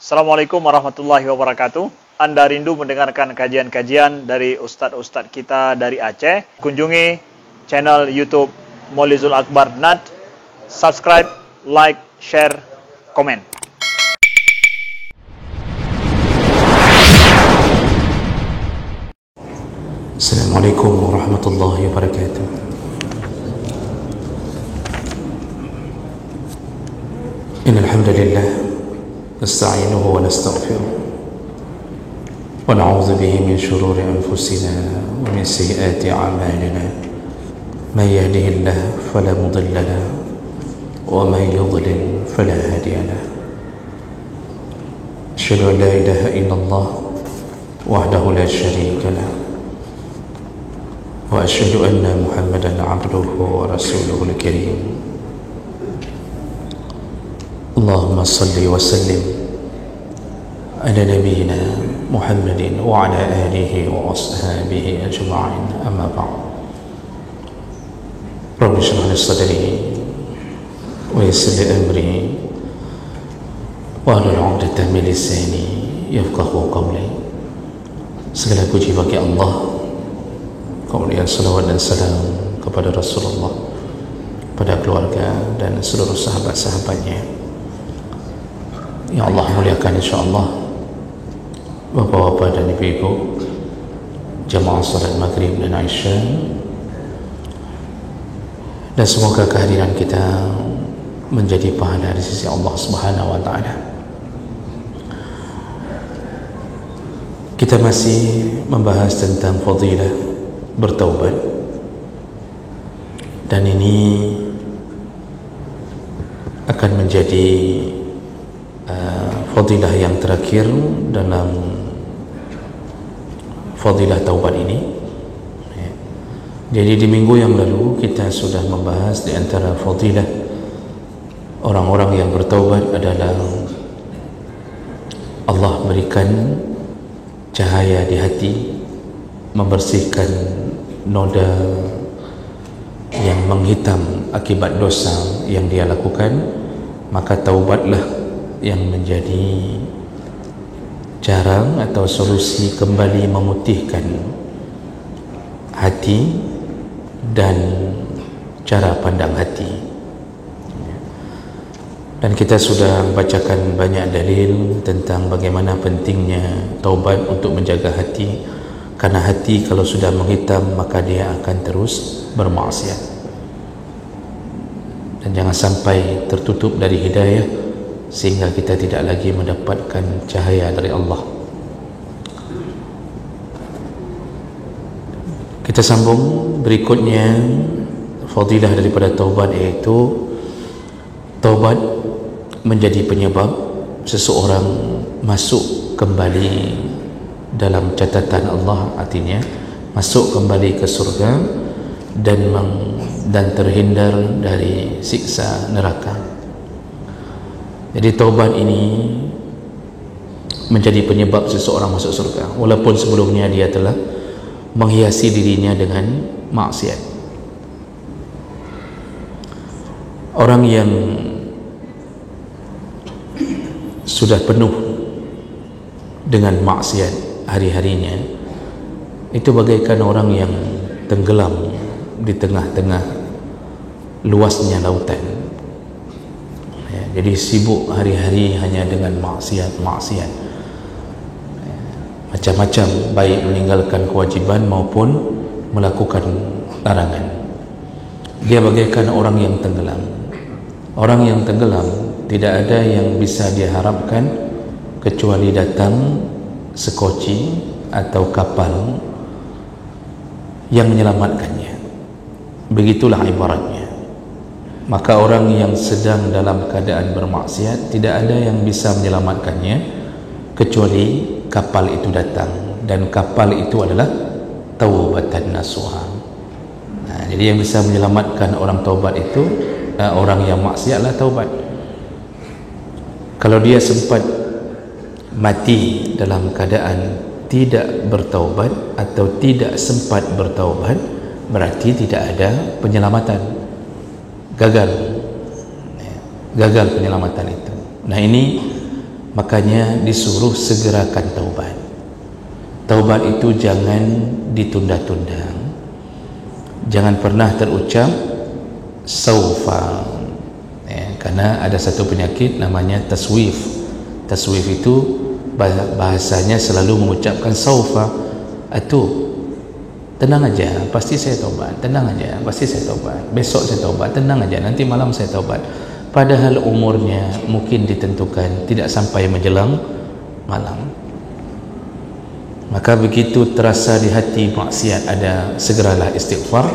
Assalamualaikum warahmatullahi wabarakatuh. Anda rindu mendengarkan kajian-kajian dari ustadz-ustadz kita dari Aceh? Kunjungi channel YouTube Maulizul Akbar NAD. Subscribe, like, share, komen. Assalamualaikum warahmatullahi wabarakatuh. Innal hamdalillah نستعينه ونستغفره ونعوذ به من شرور أنفسنا ومن سيئات أعمالنا من يهده الله فلا مضل له ومن يضلل فلا هادي له أشهد أن لا إله إلا الله وحده لا شريك له وأشهد أن محمدا عبده ورسوله الكريم اللهم صل وسلم على نبينا محمد وعلى آله وأصحابه أجمعين أما بعد رب اشرح لي صدري ويسر لي أمري واحلل عقدة من لساني يفقهوا قولي. Segala puji bagi Allah, kemudian salawat dan salam kepada Rasulullah, pada keluarga dan seluruh sahabat-sahabatnya. Ya Allah muliakan insyaAllah bapak-bapak dan ibu-ibu jamaah salat maghrib dan Aisyah, dan semoga kehadiran kita menjadi pahala di sisi Allah Subhanahu wa ta'ala. Kita masih membahas tentang fadilah bertaubat, dan ini akan menjadi fadilah yang terakhir dalam fadilah taubat ini. Jadi di minggu yang lalu kita sudah membahas di antara fadilah orang-orang yang bertaubat adalah Allah berikan cahaya di hati, membersihkan noda yang menghitam akibat dosa yang dia lakukan, maka taubatlah yang menjadi cara atau solusi kembali memutihkan hati dan cara pandang hati. Dan kita sudah membacakan banyak dalil tentang bagaimana pentingnya taubat untuk menjaga hati, karena hati kalau sudah menghitam maka dia akan terus bermaksiat, dan jangan sampai tertutup dari hidayah sehingga kita tidak lagi mendapatkan cahaya dari Allah. Kita sambung berikutnya fadilah daripada taubat, iaitu taubat menjadi penyebab seseorang masuk kembali dalam catatan Allah, artinya masuk kembali ke surga dan terhindar dari siksa neraka. Jadi taubat ini menjadi penyebab seseorang masuk surga, walaupun sebelumnya dia telah menghiasi dirinya dengan maksiat. Orang yang sudah penuh dengan maksiat hari-harinya itu bagaikan orang yang tenggelam di tengah-tengah luasnya lautan. Jadi sibuk hari-hari hanya dengan maksiat, macam-macam, baik meninggalkan kewajiban maupun melakukan larangan. Dia bagaikan orang yang tenggelam. Orang yang tenggelam tidak ada yang bisa dia harapkan kecuali datang sekoci atau kapal yang menyelamatkannya. Begitulah ibaratnya. Maka orang yang sedang dalam keadaan bermaksiat tidak ada yang bisa menyelamatkannya kecuali kapal itu datang, dan kapal itu adalah taubatan nasuha. Jadi yang bisa menyelamatkan orang taubat itu orang yang maksiatlah taubat. Kalau dia sempat mati dalam keadaan tidak bertaubat atau tidak sempat bertaubat, berarti tidak ada penyelamatan. Gagal penyelamatan itu. Nah, ini Makanya disuruh segerakan taubat. Taubat itu jangan ditunda-tunda. Jangan pernah terucap saufa, karena ada satu penyakit namanya taswif. Taswif itu bahasanya selalu mengucapkan saufa. Itu tenang aja, pasti saya taubat. Tenang aja, pasti saya taubat. Besok saya taubat. Tenang aja, nanti malam saya taubat. Padahal umurnya mungkin ditentukan tidak sampai menjelang malam. Maka begitu terasa di hati maksiat ada, segeralah istighfar,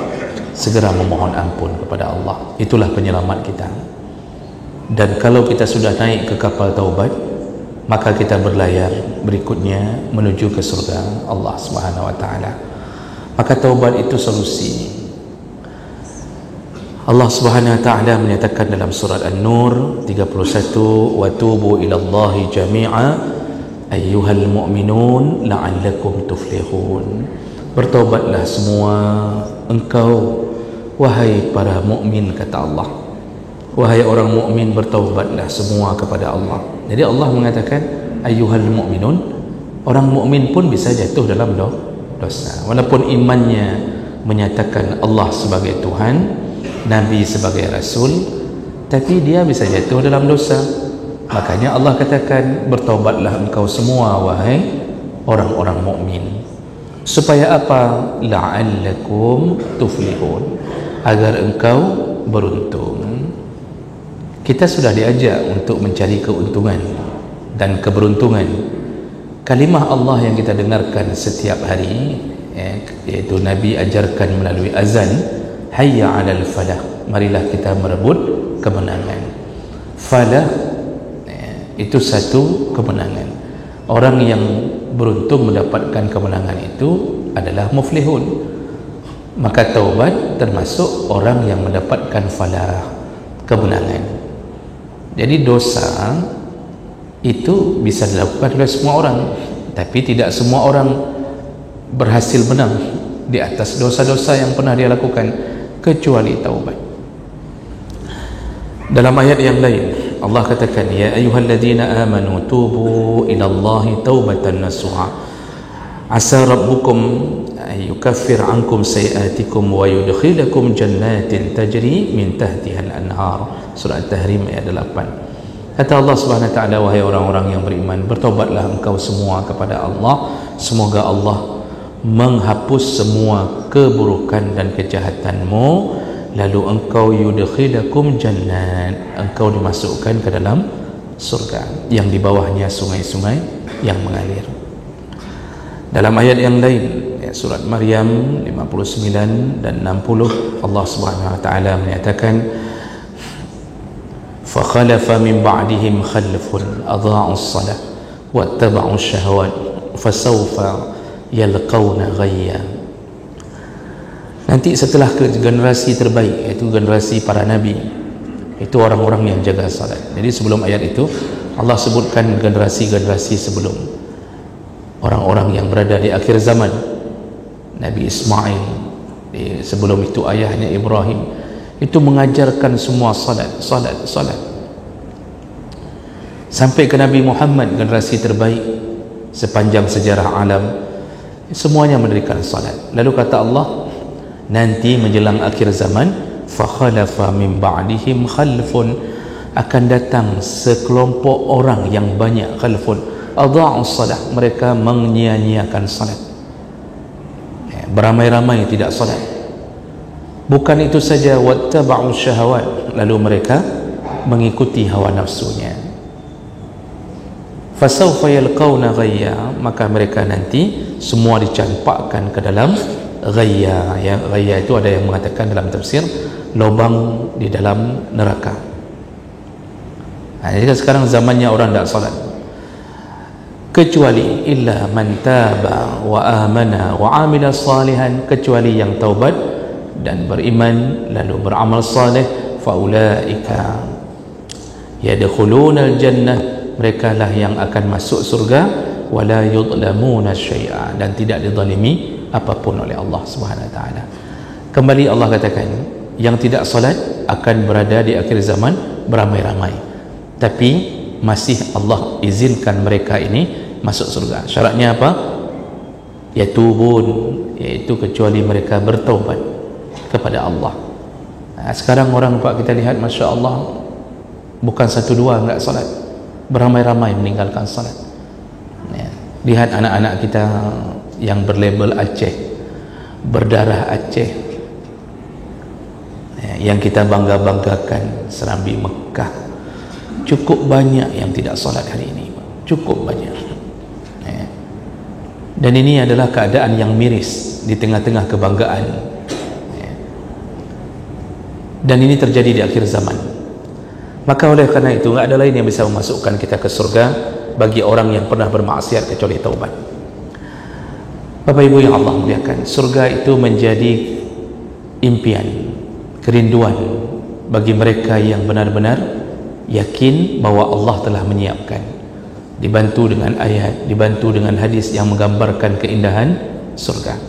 segera memohon ampun kepada Allah. Itulah penyelamat kita. Dan kalau kita sudah naik ke kapal taubat, maka kita berlayar berikutnya menuju ke surga Allah Subhanahu wa taala. Maka taubat itu solusi. Allah Subhanahu wa taala menyatakan dalam surat An-Nur 31, wa tubu ilallahi jami'a ayyuhal mu'minun la'allakum tuflihun. Bertaubatlah semua engkau wahai para mukmin, kata Allah. Wahai orang mukmin, bertaubatlah semua kepada Allah. Jadi Allah mengatakan ayyuhal mu'minun, orang mukmin pun bisa jatuh dalam dosa. Walaupun imannya menyatakan Allah sebagai Tuhan, Nabi sebagai Rasul, tapi dia bisa jatuh dalam dosa. Makanya Allah katakan bertaubatlah engkau semua wahai orang-orang mukmin. Supaya apa? La'allakum tuflihun, agar engkau beruntung. Kita sudah diajak untuk mencari keuntungan dan keberuntungan. Kalimah Allah yang kita dengarkan setiap hari, yaitu Nabi ajarkan melalui azan, hayya 'alal falah, marilah kita merebut kemenangan. Falah itu satu kemenangan. Orang yang beruntung mendapatkan kemenangan itu adalah muflihun. Maka taubat termasuk orang yang mendapatkan falah, kemenangan. Jadi dosa itu bisa dilakukan oleh semua orang, tapi tidak semua orang berhasil menang di atas dosa-dosa yang pernah dia lakukan, kecuali taubat. Dalam ayat yang lain Allah katakan, ya ayyuhalladzina amanu tubu ilallahi taubatan nasuha asa rabbukum yukaffir ankum sayiatikum wa yudkhilakum jannatin tajri min tahtiha al-anhar. Surah At-Tahrim ayat 8. Kata Allah Subhanahu wa taala, wahai orang-orang yang beriman, bertobatlah engkau semua kepada Allah, semoga Allah menghapus semua keburukan dan kejahatanmu, lalu engkau yudkhilakum jannat, engkau dimasukkan ke dalam surga yang di bawahnya sungai-sungai yang mengalir. Dalam ayat yang lain, surat Maryam 59 dan 60, Allah Subhanahu wa taala menyatakan, فَخَلَفَ مِنْ بَعْدِهِمْ خَلْفٌ أَضَاعُوا الصَّلَاةَ وَاتَّبَعُوا الشَّهَوَاتِ فَسَوْفَ يَلْقَوْنَ غَيًّا. Nanti setelah generasi terbaik, yaitu generasi para nabi, itu orang-orang yang jaga salat. Jadi sebelum ayat itu Allah sebutkan generasi-generasi sebelum, orang-orang yang berada di akhir zaman. Nabi Ismail, sebelum itu ayahnya Ibrahim, itu mengajarkan semua salat. Sampai ke Nabi Muhammad, generasi terbaik sepanjang sejarah alam, semuanya mendirikan salat. Lalu kata Allah, nanti menjelang akhir zaman, fakhalafa min ba'dihim khalfun, akan datang sekelompok orang yang banyak, khalfun adha'us salat, mereka menyia-nyiakan salat, beramai-ramai tidak salat. Bukan itu saja, wattaba'u syahawat, lalu mereka mengikuti hawa nafsunya. Fasawfa yalqawna ghayya, maka mereka nanti semua dicampakkan ke dalam ghayya. Yang ghayya itu ada yang mengatakan dalam tafsir lubang di dalam neraka. Jadi sekarang zamannya orang tidak salat, kecuali illa man taba wa amana wa amila salihan, kecuali yang taubat dan beriman lalu beramal saleh, faulaika yadkhuluna al-jannah, mereka lah yang akan masuk surga, wala yudlamuna syai'a, dan tidak dizalimi apapun oleh Allah Subhanahu wa taala. Kembali Allah katakan, yang tidak salat akan berada di akhir zaman beramai-ramai, tapi masih Allah izinkan mereka ini masuk surga. Syaratnya apa? Yatubun, yaitu kecuali mereka bertaubat kepada Allah. Sekarang orang Pak kita lihat, Masya Allah, bukan satu dua enggak salat, beramai-ramai meninggalkan salat. Lihat anak-anak kita yang berlabel Aceh, berdarah Aceh, yang kita bangga-banggakan, Serambi Mekah, cukup banyak yang tidak salat hari ini, cukup banyak. Dan ini adalah keadaan yang miris di tengah-tengah kebanggaan, dan ini terjadi di akhir zaman. Maka oleh karena itu, tidak ada lain yang bisa memasukkan kita ke surga bagi orang yang pernah bermaksiat kecuali taubat. Bapak Ibu yang Allah muliakan, surga itu menjadi impian, kerinduan bagi mereka yang benar-benar yakin bahwa Allah telah menyiapkan, dibantu dengan ayat, dibantu dengan hadis yang menggambarkan keindahan surga.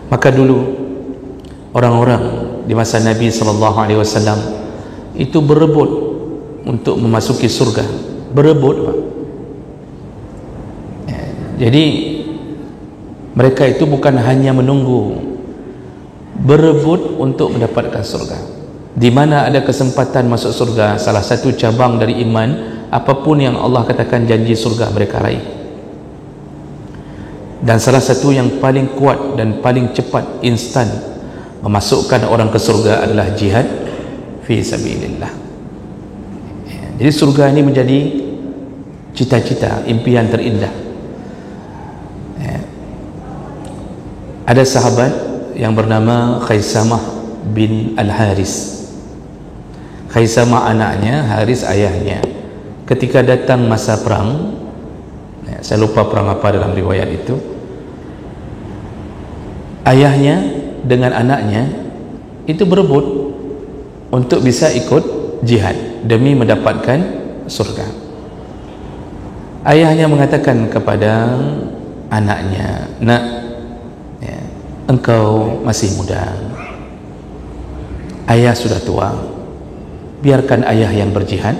Maka dulu orang-orang di masa Nabi SAW itu berebut untuk memasuki surga, berebut, Pak. Jadi mereka itu bukan hanya menunggu, berebut untuk mendapatkan surga. Di mana ada kesempatan masuk surga, salah satu cabang dari iman, apapun yang Allah katakan janji surga mereka raih. Dan salah satu yang paling kuat dan paling cepat, instan memasukkan orang ke surga adalah jihad fi sabilillah. Jadi surga ini menjadi cita-cita, impian terindah. Ada sahabat yang bernama Khaisamah bin Al-Haris. Khaisamah anaknya, Haris ayahnya. Ketika datang masa perang, saya lupa perang apa dalam riwayat itu, ayahnya dengan anaknya itu berebut untuk bisa ikut jihad demi mendapatkan surga. Ayahnya mengatakan kepada anaknya, "Nak, engkau masih muda, ayah sudah tua, biarkan ayah yang berjihad,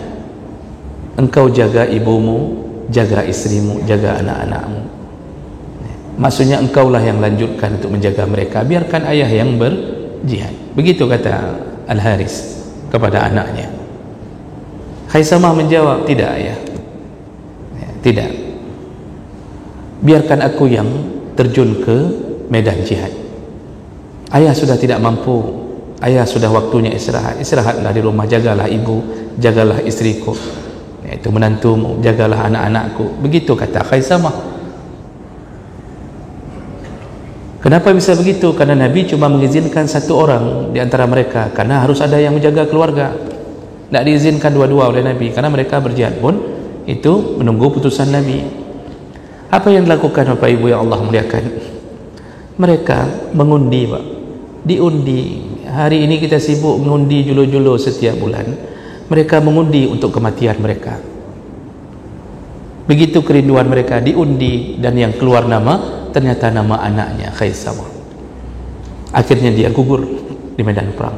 engkau jaga ibumu, jaga istrimu, jaga anak-anakmu." Maksudnya engkaulah yang lanjutkan untuk menjaga mereka, biarkan ayah yang berjihad. Begitu kata Al-Haris kepada anaknya. Khaisamah menjawab, "Tidak ayah, tidak, biarkan aku yang terjun ke medan jihad. Ayah sudah tidak mampu, ayah sudah waktunya istirahat. Istirahatlah di rumah, jagalah ibu, jagalah istriku, yaitu menantumu, jagalah anak-anakku." Begitu kata Khaisamah. Kenapa bisa begitu? Karena Nabi cuma mengizinkan satu orang di antara mereka, karena harus ada yang menjaga keluarga. Tidak diizinkan dua-dua oleh Nabi, karena mereka berjihad pun itu menunggu putusan Nabi. Apa yang dilakukan Bapak Ibu yang Allah muliakan? Mereka mengundi, Pak. Diundi. Hari ini kita sibuk mengundi julu-julu setiap bulan. Mereka mengundi untuk kematian mereka. Begitu kerinduan mereka, diundi, dan yang keluar nama ternyata nama anaknya Khaisamah. Akhirnya dia gugur di medan perang.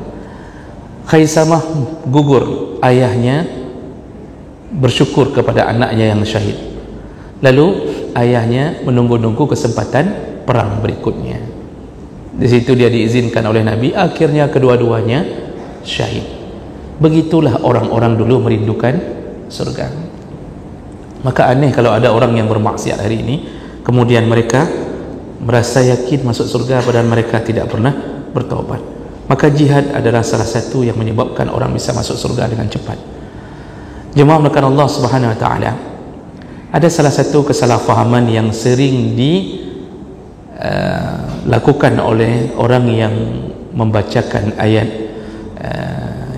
Khaisamah gugur, ayahnya bersyukur kepada anaknya yang syahid. Lalu ayahnya menunggu-nunggu kesempatan perang berikutnya. Di situ dia diizinkan oleh Nabi, akhirnya kedua-duanya syahid. Begitulah orang-orang dulu merindukan surga. Maka aneh kalau ada orang yang bermaksiat hari ini, kemudian mereka merasa yakin masuk surga padahal mereka tidak pernah bertaubat. Maka jihad adalah salah satu yang menyebabkan orang bisa masuk surga dengan cepat. Jemaah melakukan Allah Subhanahu wa taala, ada salah satu kesalahfahaman yang sering dilakukan oleh orang yang membacakan ayat,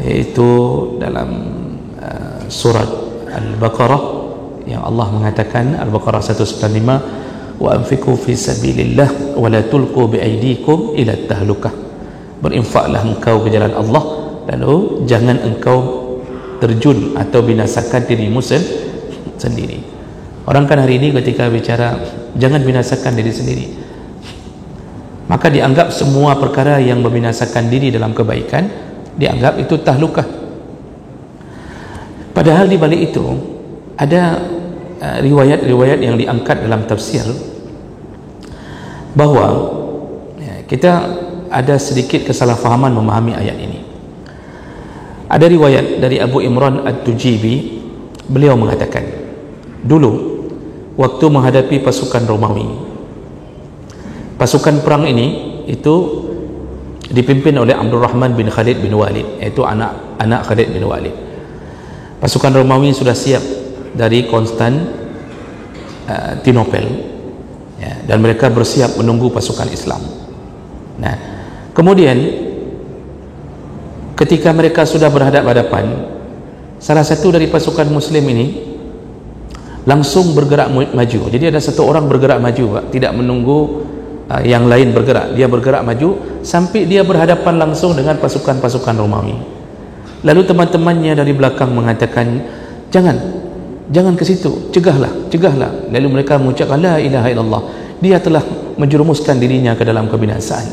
yaitu dalam surat Al-Baqarah yang Allah mengatakan, Al-Baqarah 195, wa anfiqu fi sabilillah wa la tulqu bi aydikum ila tahlukah. Berinfaklah engkau ke jalan Allah, lalu jangan engkau terjun atau binasakan dirimu sendiri. Orang kan hari ini ketika bicara jangan binasakan diri sendiri, maka dianggap semua perkara yang membinasakan diri dalam kebaikan dianggap itu tahlukah. Padahal di balik itu ada riwayat-riwayat yang diangkat dalam tafsir bahawa kita ada sedikit kesalahfahaman memahami ayat ini. Ada riwayat dari Abu Imran At-Tujibi, beliau mengatakan, dulu waktu menghadapi pasukan Romawi, pasukan perang ini itu dipimpin oleh Abdul Rahman bin Khalid bin Walid, iaitu anak Khalid bin Walid. Pasukan Romawi sudah siap dari Konstantinopel, ya, dan mereka bersiap menunggu pasukan Islam. Nah, kemudian ketika mereka sudah berhadap-hadapan, salah satu dari pasukan Muslim ini langsung bergerak maju. Jadi ada satu orang bergerak maju, Pak, tidak menunggu yang lain bergerak. Dia bergerak maju sampai dia berhadapan langsung dengan pasukan-pasukan Romawi. Lalu teman-temannya dari belakang mengatakan, jangan ke situ, cegahlah. Lalu mereka mengucapkan la ilaha illallah, dia telah menjerumuskan dirinya ke dalam kebinasaan.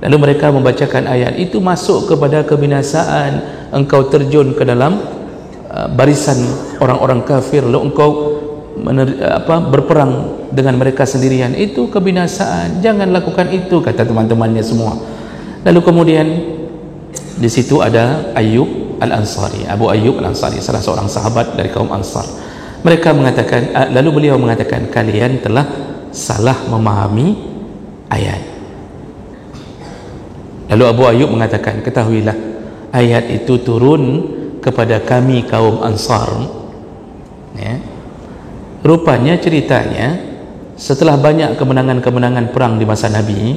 Lalu mereka membacakan ayat itu, masuk kepada kebinasaan, engkau terjun ke dalam barisan orang-orang kafir, lalu engkau berperang dengan mereka sendirian, itu kebinasaan, jangan lakukan itu, kata teman-temannya semua. Lalu kemudian di situ ada Ayyub Al-Ansari, Abu Ayyub Al-Ansari, salah seorang sahabat dari kaum Ansar. Mereka mengatakan, lalu beliau mengatakan, kalian telah salah memahami ayat. Lalu Abu Ayyub mengatakan, ketahuilah, ayat itu turun kepada kami kaum Ansar, ya. Rupanya ceritanya, setelah banyak kemenangan-kemenangan perang di masa Nabi,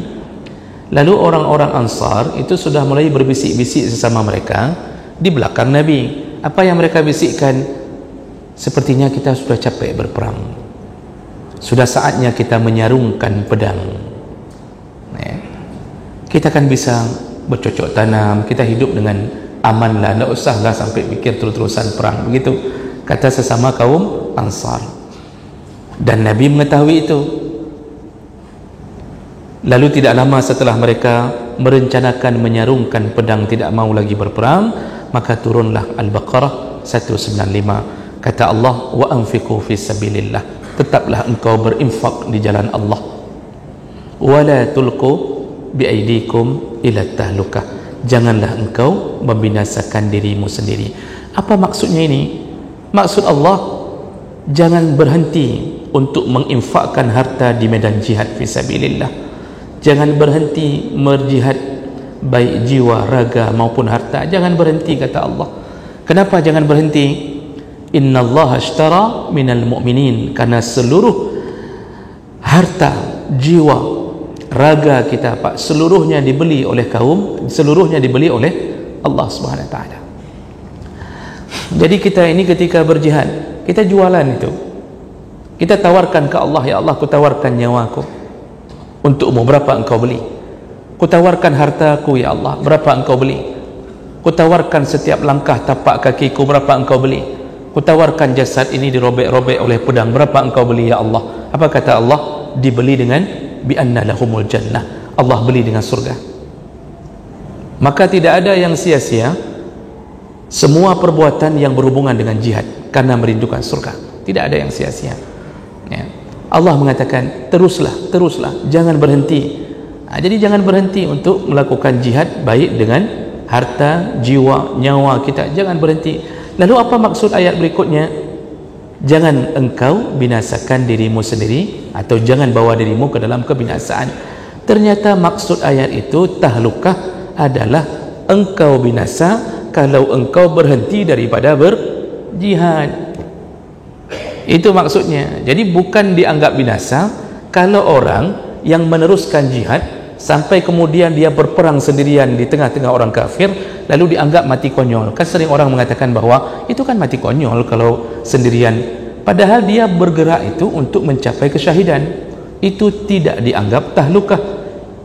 lalu orang-orang Ansar itu sudah mulai berbisik-bisik sesama mereka di belakang Nabi. Apa yang mereka bisikkan? Sepertinya kita sudah capek berperang, sudah saatnya kita menyarungkan pedang, ya. Kita kan bisa bercocok tanam, kita hidup dengan aman lah, tidak usahlah sampai pikir terus-terusan perang, begitu kata sesama kaum Ansar. Dan Nabi mengetahui itu. Lalu tidak lama setelah mereka merencanakan menyarungkan pedang, tidak mau lagi berperang, maka turunlah Al-Baqarah 195. Kata Allah, wa anfiqu fi sabilillah, tetaplah engkau berinfak di jalan Allah, wala tulqu biaidikum ila tahlukah, janganlah engkau membinasakan dirimu sendiri. Apa maksudnya ini? Maksud Allah, jangan berhenti untuk menginfakkan harta di medan jihad fisabilillah. Jangan berhenti berjihad, baik jiwa, raga maupun harta. Jangan berhenti, kata Allah. Kenapa jangan berhenti? Innallaha ashtara minal mu'minin, karena seluruh harta, jiwa, raga kita, Pak, seluruhnya dibeli oleh seluruhnya dibeli oleh Allah Subhanahu wa taala. Jadi kita ini ketika berjihad, kita jualan itu. Kita tawarkan ke Allah, ya Allah, aku tawarkan nyawaku untukmu, berapa engkau beli? Ku tawarkan hartaku, ya Allah, berapa engkau beli? Ku tawarkan setiap langkah tapak kakiku, berapa engkau beli? Ku tawarkan jasad ini dirobek-robek oleh pedang, berapa engkau beli, ya Allah? Apa kata Allah? Dibeli dengan bi anna lahumul jannah, Allah beli dengan surga. Maka tidak ada yang sia-sia semua perbuatan yang berhubungan dengan jihad karena merindukan surga. Tidak ada yang sia-sia, ya. Allah mengatakan teruslah, jangan berhenti. Jadi jangan berhenti untuk melakukan jihad, baik dengan harta, jiwa, nyawa kita, jangan berhenti. Lalu apa maksud ayat berikutnya? Jangan engkau binasakan dirimu sendiri, atau jangan bawa dirimu ke dalam kebinasaan. Ternyata maksud ayat itu, tahlukah adalah engkau binasa kalau engkau berhenti daripada berjihad. Itu maksudnya. Jadi bukan dianggap binasa kalau orang yang meneruskan jihad sampai kemudian dia berperang sendirian di tengah-tengah orang kafir, lalu dianggap mati konyol. Kan sering orang mengatakan bahwa itu kan mati konyol kalau sendirian, padahal dia bergerak itu untuk mencapai kesyahidan. Itu tidak dianggap tahlukah.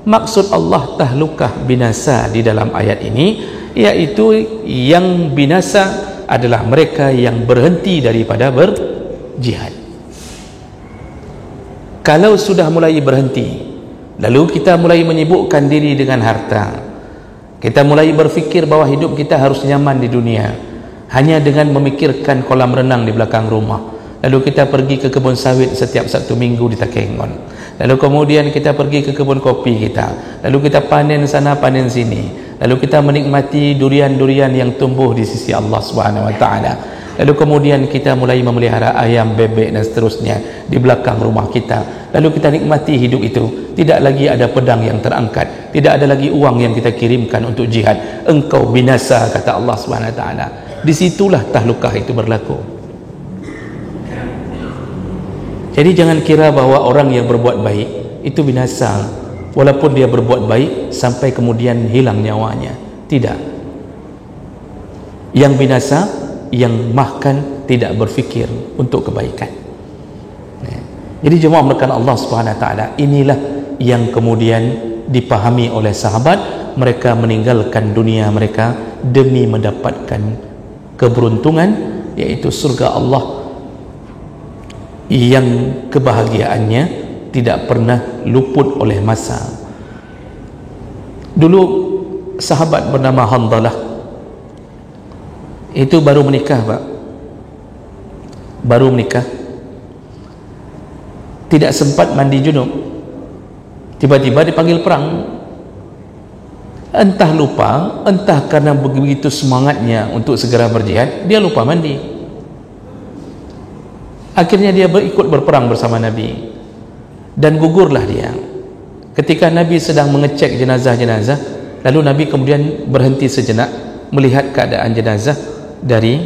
Maksud Allah tahlukah, binasa, di dalam ayat ini yaitu yang binasa adalah mereka yang berhenti daripada berjihad. Kalau sudah mulai berhenti, lalu kita mulai menyibukkan diri dengan harta, kita mulai berfikir bahwa hidup kita harus nyaman di dunia, hanya dengan memikirkan kolam renang di belakang rumah. Lalu kita pergi ke kebun sawit setiap Sabtu Minggu di Takengon. Lalu kemudian kita pergi ke kebun kopi kita. Lalu kita panen sana panen sini. Lalu kita menikmati durian-durian yang tumbuh di sisi Allah Subhanahu wa taala. Lalu kemudian kita mulai memelihara ayam, bebek dan seterusnya di belakang rumah kita. Lalu kita nikmati hidup itu. Tidak lagi ada pedang yang terangkat, tidak ada lagi uang yang kita kirimkan untuk jihad. Engkau binasa, kata Allah Subhanahu wa taala. Disitulah tahlukah itu berlaku. Jadi jangan kira bahwa orang yang berbuat baik itu binasa walaupun dia berbuat baik sampai kemudian hilang nyawanya. Tidak. Yang binasa yang bahkan tidak berfikir untuk kebaikan. Jadi jemaah melakukan Allah Subhanahu wa taala, inilah yang kemudian dipahami oleh sahabat. Mereka meninggalkan dunia mereka demi mendapatkan keberuntungan, yaitu surga Allah yang kebahagiaannya tidak pernah luput oleh masa. Dulu sahabat bernama Handalah itu baru menikah, Pak. Baru menikah, tidak sempat mandi junub, tiba-tiba dipanggil perang. Entah lupa, entah karena begitu semangatnya untuk segera berjihad, dia lupa mandi. Akhirnya dia ikut berperang bersama Nabi, dan gugurlah dia. Ketika Nabi sedang mengecek jenazah-jenazah, lalu Nabi kemudian berhenti sejenak melihat keadaan jenazah dari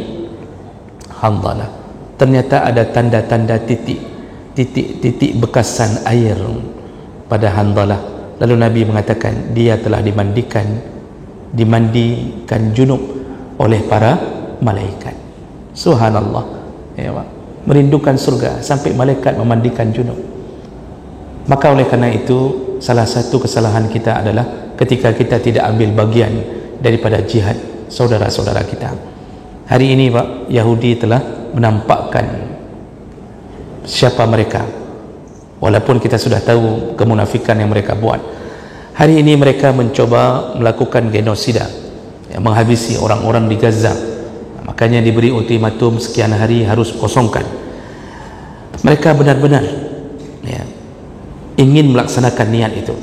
Handalah. Ternyata ada tanda-tanda titik bekasan air pada Handalah. Lalu Nabi mengatakan dia telah dimandikan junub oleh para malaikat. Subhanallah, ya Pak. Merindukan surga sampai malaikat memandikan junub. Maka oleh karena itu, salah satu kesalahan kita adalah ketika kita tidak ambil bagian daripada jihad saudara-saudara kita. Hari ini Pak, Yahudi telah menampakkan siapa mereka, walaupun kita sudah tahu kemunafikan yang mereka buat. Hari ini mereka mencoba melakukan genosida, menghabisi orang-orang di Gaza. Makanya diberi ultimatum sekian hari harus kosongkan. Mereka benar-benar ingin melaksanakan niat itu.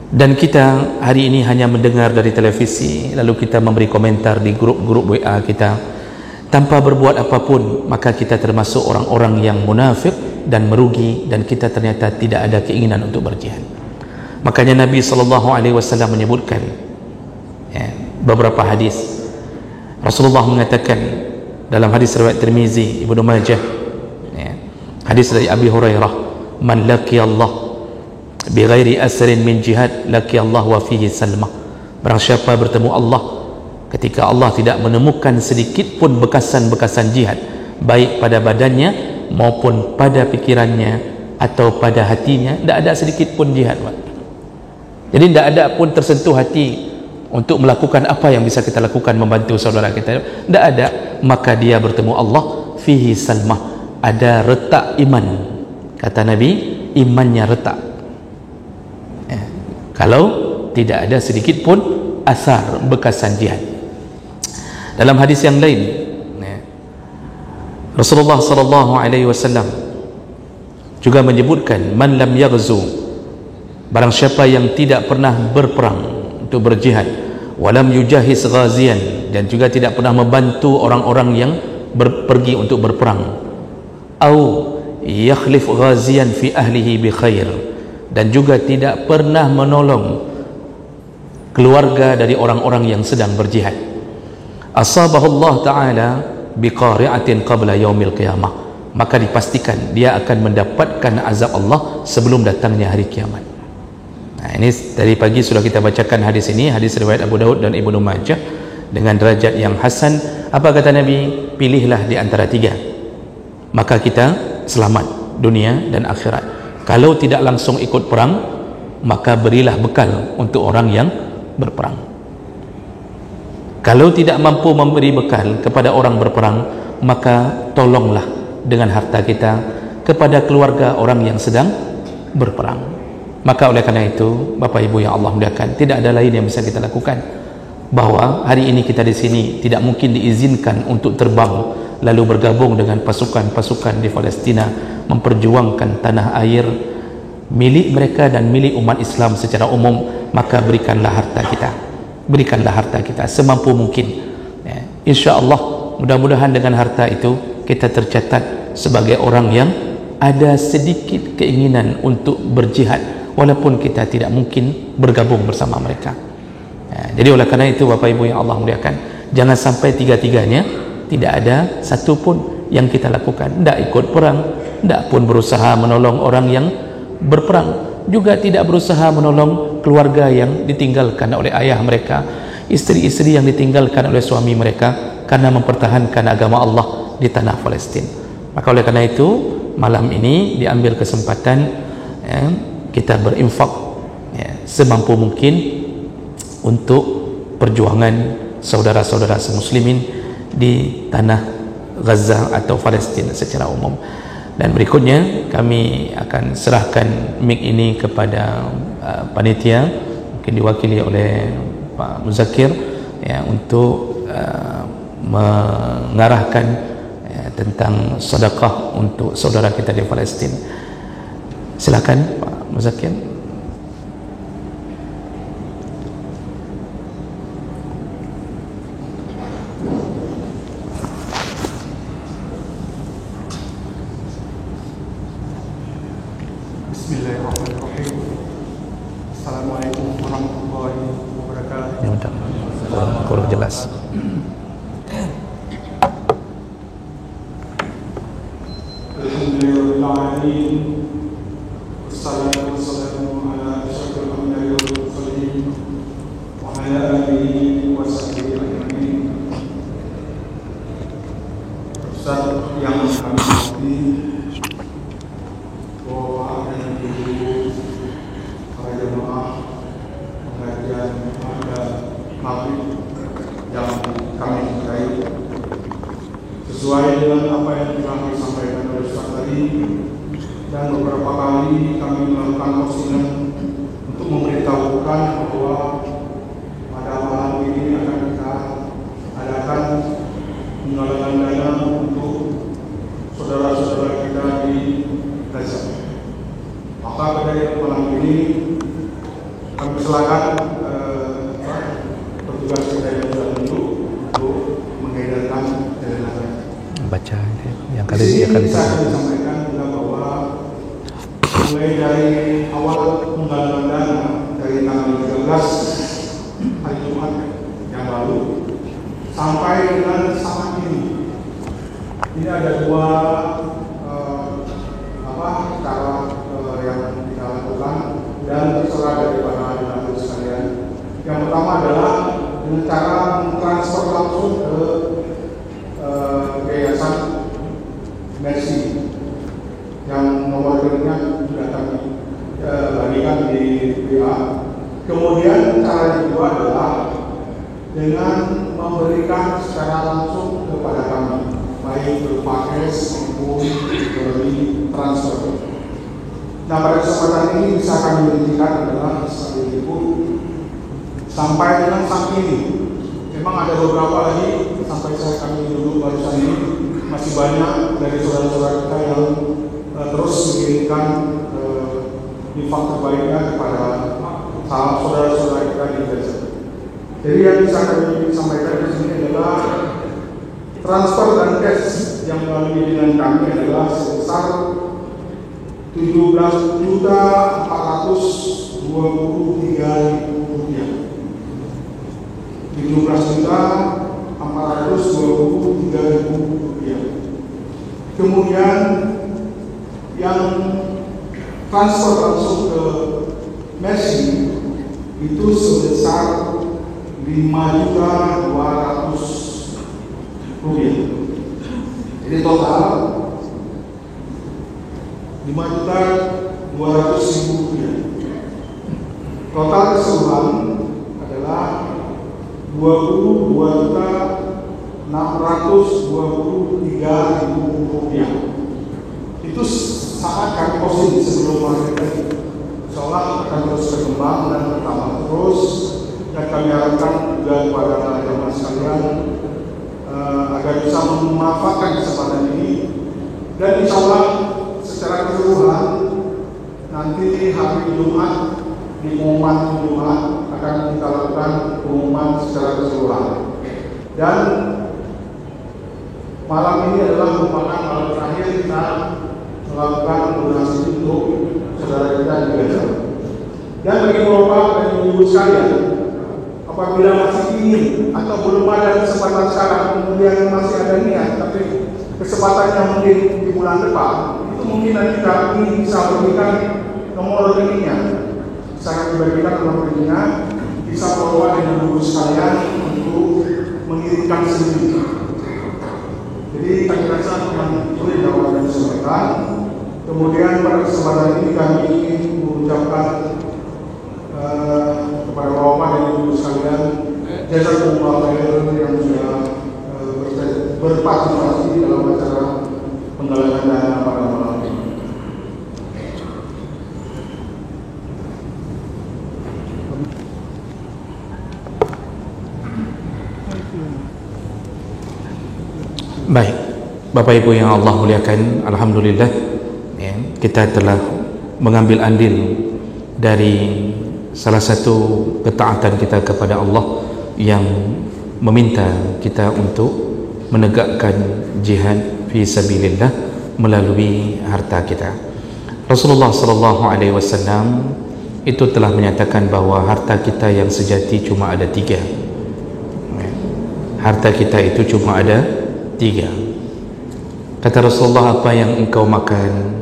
Dan kita hari ini hanya mendengar dari televisi, lalu kita memberi komentar di grup-grup WA kita tanpa berbuat apapun. Maka kita termasuk orang-orang yang munafik dan merugi, dan kita ternyata tidak ada keinginan untuk berjihad. Makanya Nabi SAW menyebutkan beberapa hadis. Rasulullah mengatakan dalam hadis riwayat Tirmizi, Ibnu Majah, hadis dari Abi Hurairah, man laqiya Allah bighairi asrin min jihad laqiya Allah wa fihi salmah. Barang siapa bertemu Allah ketika Allah tidak menemukan sedikit pun bekasan-bekasan jihad, baik pada badannya maupun pada pikirannya atau pada hatinya, tidak ada sedikit pun jihad, Pak. Jadi tidak ada pun tersentuh hati untuk melakukan apa yang bisa kita lakukan membantu saudara kita, tidak ada. Maka dia bertemu Allah fihi salmah, ada retak iman. Kata Nabi, imannya retak kalau tidak ada sedikit pun asar bekasan jihad. Dalam hadis yang lain, Rasulullah SAW juga menyebutkan, man lam yaghzu, barang siapa yang tidak pernah berperang untuk berjihad, walam yujahiz ghazian, dan juga tidak pernah membantu orang-orang yang pergi untuk berperang, au yakhlif ghazian fi ahlihi bi khair, dan juga tidak pernah menolong keluarga dari orang-orang yang sedang berjihad, asabahullah ta'ala biqari'atin qabla yaumil qiyamah, maka dipastikan dia akan mendapatkan azab Allah sebelum datangnya hari kiamat. Nah, ini dari pagi sudah kita bacakan hadis ini, hadis riwayat Abu Daud dan Ibnu Majah dengan derajat yang hasan. Apa kata Nabi? Pilihlah di antara tiga, maka kita selamat dunia dan akhirat. Kalau tidak langsung ikut perang, maka berilah bekal untuk orang yang berperang. Kalau tidak mampu memberi bekal kepada orang berperang, maka tolonglah dengan harta kita kepada keluarga orang yang sedang berperang. Maka oleh karena itu, Bapak Ibu yang Allah muliakan, tidak ada lain yang bisa kita lakukan bahwa hari ini kita di sini tidak mungkin diizinkan untuk terbang lalu bergabung dengan pasukan-pasukan di Palestina memperjuangkan tanah air milik mereka dan milik umat Islam secara umum, maka berikanlah harta kita semampu mungkin, ya. InsyaAllah mudah-mudahan dengan harta itu kita tercatat sebagai orang yang ada sedikit keinginan untuk berjihad walaupun kita tidak mungkin bergabung bersama mereka, ya. Jadi oleh kerana itu Bapak Ibu yang Allah muliakan, jangan sampai tiga-tiganya tidak ada satu pun yang kita lakukan, tidak ikut perang, tidak pun berusaha menolong orang yang berperang, juga tidak berusaha menolong keluarga yang ditinggalkan oleh ayah mereka, isteri-isteri yang ditinggalkan oleh suami mereka karena mempertahankan agama Allah di tanah Palestin. Maka oleh karena itu malam ini diambil kesempatan, ya, kita berinfak, ya, semampu mungkin untuk perjuangan saudara-saudara semuslimin di tanah Gaza atau Palestin secara umum. Dan berikutnya kami akan serahkan mic ini kepada panitia, mungkin diwakili oleh Pak Muzakir, ya, untuk mengarahkan, ya, tentang sedekah untuk saudara kita di Palestin. Silakan Pak Muzakir. Bismillahirrahmanirrahim. Assalamualaikum warahmatullahi wabarakatuh. Ya, betul. Kurang jelas. Alhamdulillahirrahmanirrahim. Wassalatu wassalamu ala asyrafil anbiya'i wal mursalin wa ala alihi wa sahbihi ajma'in. Ustaz yang kami hormati, Bapak dan Ibu, para jemaah pengajian pada maghrib yang kami cintai, sesuai dengan apa yang telah disampaikan oleh Ustaz tadi, dan beberapa kali kami melakukan postingan untuk memberitahukan bahwa pada malam ini akan kita adakan penggalangan dana untuk saudara-saudara kita di Gaza. Maka pada malam ini kami silakan petugas kita yang sudah duduk untuk mengedarkan jenazah. Baca yang kali saya sampaikan juga bahwa mulai dari awal penggalangan dana dari tanggal 13 hari Jumat yang lalu sampai dengan saat ini ada dua cara yang kita lakukan dan terserah dari para hadirin sekalian. Yang pertama adalah dengan cara mentransfer langsung ke yayasan Mercy yang nomor rekeningnya sudah kami bagikan di WA. Kemudian cara kedua adalah dengan memberikan secara langsung kepada kami, baik berupa cash maupun melalui transfer. Nah, pada kesempatan ini bisa kami berikan adalah seperti itu. Sampai dengan saat ini, memang ada beberapa lagi sampai kami dulu barusan ini masih banyak dari saudara-saudara kita yang terus mengirimkan infak terbaiknya kepada saudara-saudara kita di Gaza. Jadi yang bisa kami sampaikan di sini adalah transfer dan cash yang melalui dengan kami adalah sebesar 17.423.000 rupiah. 17.423.000 rupiah. Kemudian yang transfer langsung ke Mercy itu sebesar 5.200.000 rupiah. Jadi total 5.200.000 rupiah. Total keseluruhan adalah 22.623.000 rupiah. Itu saat kami posting sebelum market tadi. Seolah akan terus berkembang dan bertambah terus. dan kami harapkan juga kepada jemaah sekalian agar bisa memanfaatkan kesempatan ini, dan insya Allah secara keseluruhan nanti hari Jumat di pengumuman Jumat akan kita lakukan pengumuman secara keseluruhan, dan malam ini adalah merupakan malam terakhir kita melakukan donasi untuk saudara kita di Gaza. Dan bagi Bapak dan Ibu sekalian, apabila masih ingin atau belum ada kesempatan sekarang, kemudian masih ada niat tapi kesempatannya mungkin di bulan depan, itu mungkin nanti kami bisa berikan nomor rekeningnya, bisa dibagikan nomor rekeningnya, bisa Bapak dan Ibu sekalian untuk mengirimkan sendiri. Jadi kami rasa itu yang dapat kami sampaikan. Kemudian pada kesempatan ini kami ingin mengucapkan kepada Bapak dan Ibu sekalian jazakumullah khairan yang sudah berpartisipasi dalam acara penggalangan dana pada malam ini. Baik, Bapak Ibu yang Allah muliakan, alhamdulillah ya, kita telah mengambil andil dari salah satu ketaatan kita kepada Allah yang meminta kita untuk menegakkan jihad fi sabilillah melalui harta kita. Rasulullah sallallahu alaihi wasallam itu telah menyatakan bahawa harta kita yang sejati cuma ada 3. Harta kita itu cuma ada 3. Kata Rasulullah, apa yang engkau makan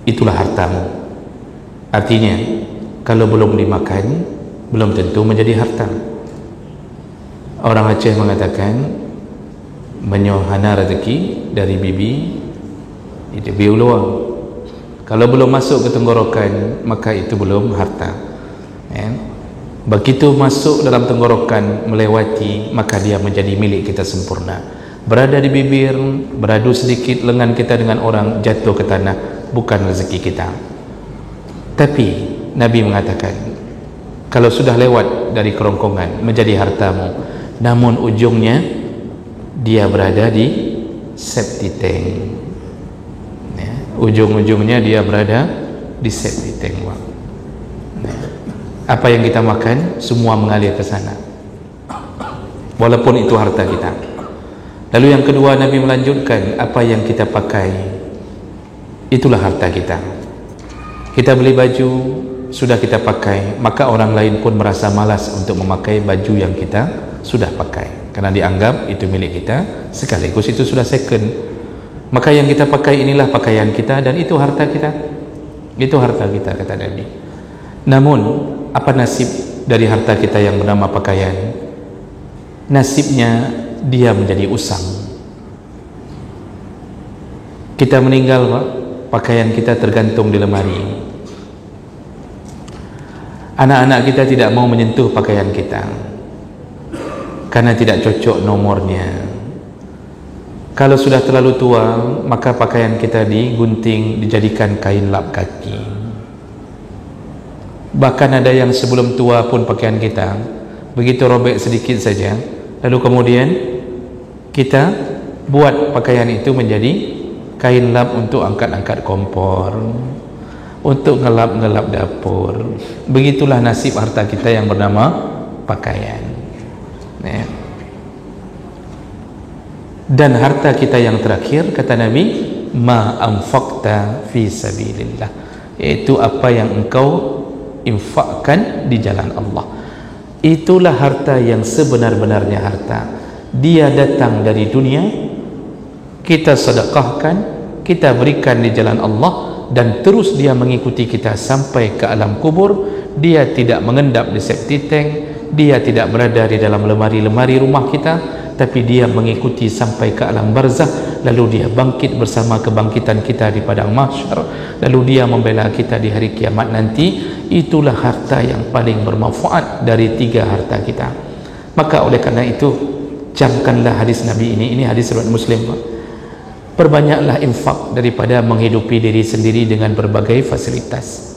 itulah hartamu. Artinya kalau belum dimakan belum tentu menjadi harta. Orang Aceh mengatakan menyohana rezeki dari bibi itu biuluang. Kalau belum masuk ke tenggorokan maka itu belum harta ya. Begitu masuk dalam tenggorokan melewati maka dia menjadi milik kita sempurna. Berada di bibir, beradu sedikit lengan kita dengan orang, jatuh ke tanah, bukan rezeki kita. Tapi Nabi mengatakan kalau sudah lewat dari kerongkongan menjadi hartamu, namun ujungnya dia berada di septic tank ya, ujung-ujungnya dia berada di septic tank ya. Apa yang kita makan semua mengalir ke sana, walaupun itu harta kita. Lalu yang kedua, Nabi melanjutkan apa yang kita pakai itulah harta kita. Kita beli baju sudah kita pakai, maka orang lain pun merasa malas untuk memakai baju yang kita sudah pakai karena dianggap itu milik kita, sekaligus itu sudah second. Maka yang kita pakai inilah pakaian kita dan itu harta kita. Itu harta kita, kata Nabi. Namun apa nasib dari harta kita yang bernama pakaian? Nasibnya dia menjadi usang. Kita meninggal, Pak, pakaian kita tergantung di lemari. Anak-anak kita tidak mau menyentuh pakaian kita karena tidak cocok nomornya. Kalau sudah terlalu tua, maka pakaian kita digunting, dijadikan kain lap kaki. Bahkan ada yang sebelum tua pun pakaian kita begitu robek sedikit saja, lalu kemudian kita buat pakaian itu menjadi kain lap untuk angkat-angkat kompor, untuk ngelap-ngelap dapur. Begitulah nasib harta kita yang bernama pakaian ya. Dan harta kita yang terakhir, kata Nabi, ma anfaqta fi sabilillah, yaitu apa yang engkau infakkan di jalan Allah. Itulah harta yang sebenar-benarnya harta. Dia datang dari dunia, kita sedekahkan, kita berikan di jalan Allah, dan terus dia mengikuti kita sampai ke alam kubur. Dia tidak mengendap di septic tank, dia tidak berada di dalam lemari-lemari rumah kita, tapi dia mengikuti sampai ke alam barzakh. Lalu dia bangkit bersama kebangkitan kita di padang mahsyar, lalu dia membela kita di hari kiamat nanti. Itulah harta yang paling bermanfaat dari 3 harta kita. Maka oleh karena itu, camkanlah hadis Nabi ini hadis riwayat Muslim. Perbanyaklah infak daripada menghidupi diri sendiri dengan berbagai fasilitas.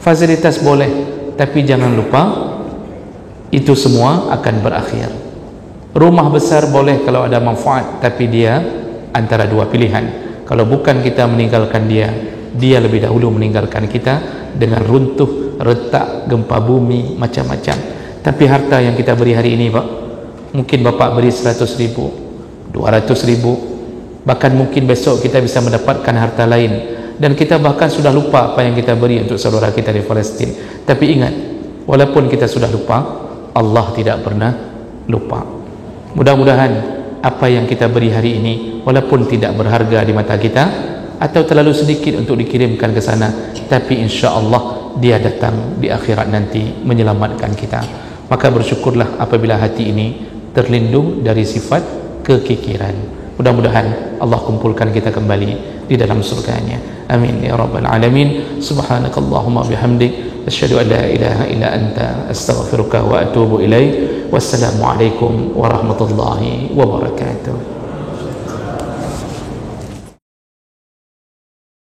Fasilitas boleh, tapi jangan lupa itu semua akan berakhir. Rumah besar boleh kalau ada manfaat, tapi dia antara dua pilihan. Kalau bukan kita meninggalkan dia, dia lebih dahulu meninggalkan kita dengan runtuh, retak, gempa bumi, macam-macam. Tapi harta yang kita beri hari ini, Pak, mungkin Bapak beri 100,000, 200,000, bahkan mungkin besok kita bisa mendapatkan harta lain, dan kita bahkan sudah lupa apa yang kita beri untuk saudara kita di Palestin. Tapi ingat, walaupun kita sudah lupa, Allah tidak pernah lupa. Mudah-mudahan apa yang kita beri hari ini, walaupun tidak berharga di mata kita atau terlalu sedikit untuk dikirimkan ke sana, tapi insya Allah dia datang di akhirat nanti menyelamatkan kita. Maka bersyukurlah apabila hati ini terlindung dari sifat kekikiran. Mudah-mudahan Allah kumpulkan kita kembali di dalam surganya. Amin ya rabbal alamin. Subhanakallahumma bihamdik, asyhadu an la ilaha illa anta, astaghfiruka wa atubu ilaik. Wassalamualaikum warahmatullahi wabarakatuh.